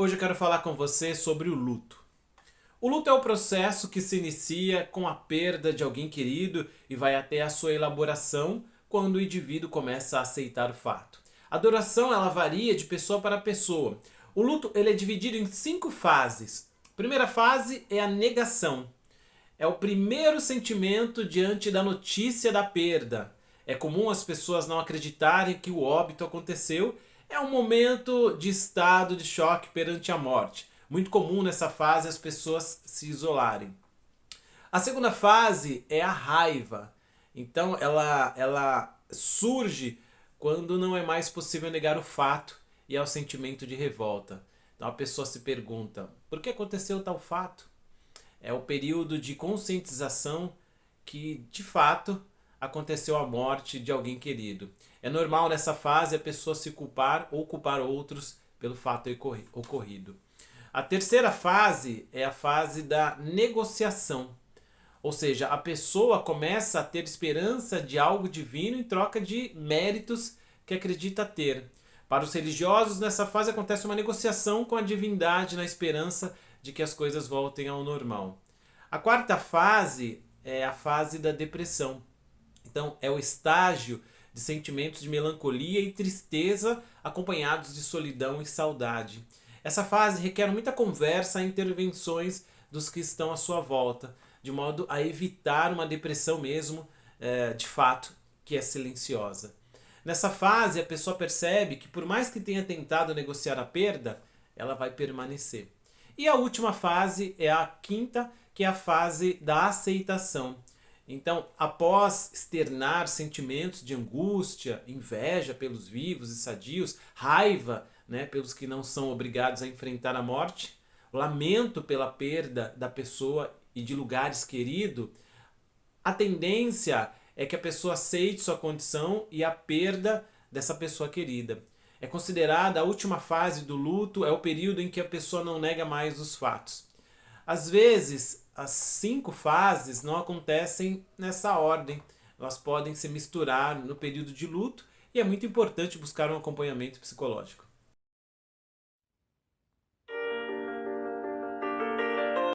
Hoje eu quero falar com você sobre o luto. O luto é o processo que se inicia com a perda de alguém querido e vai até a sua elaboração quando o indivíduo começa a aceitar o fato. A duração ela varia de pessoa para pessoa. O luto ele é dividido em 5 fases. A primeira fase é a negação. É o primeiro sentimento diante da notícia da perda. É comum as pessoas não acreditarem que o óbito aconteceu. É um momento de estado de choque perante a morte. Muito comum nessa fase as pessoas se isolarem. A segunda fase é a raiva. Então ela surge quando não é mais possível negar o fato e é o sentimento de revolta. Então a pessoa se pergunta: por que aconteceu tal fato? É o período de conscientização que, de fato, aconteceu a morte de alguém querido. É normal nessa fase a pessoa se culpar ou culpar outros pelo fato ocorrido. A terceira fase é a fase da negociação. Ou seja, a pessoa começa a ter esperança de algo divino em troca de méritos que acredita ter. Para os religiosos, nessa fase acontece uma negociação com a divindade na esperança de que as coisas voltem ao normal. A quarta fase é a fase da depressão. Então, é o estágio de sentimentos de melancolia e tristeza acompanhados de solidão e saudade. Essa fase requer muita conversa e intervenções dos que estão à sua volta, de modo a evitar uma depressão mesmo, de fato, que é silenciosa. Nessa fase, a pessoa percebe que por mais que tenha tentado negociar a perda, ela vai permanecer. E a última fase é a quinta, que é a fase da aceitação. Então, após externar sentimentos de angústia, inveja pelos vivos e sadios, raiva, né, pelos que não são obrigados a enfrentar a morte, lamento pela perda da pessoa e de lugares queridos, a tendência é que a pessoa aceite sua condição e a perda dessa pessoa querida. É considerada a última fase do luto, é o período em que a pessoa não nega mais os fatos. Às vezes, as 5 fases não acontecem nessa ordem. Elas podem se misturar no período de luto e é muito importante buscar um acompanhamento psicológico.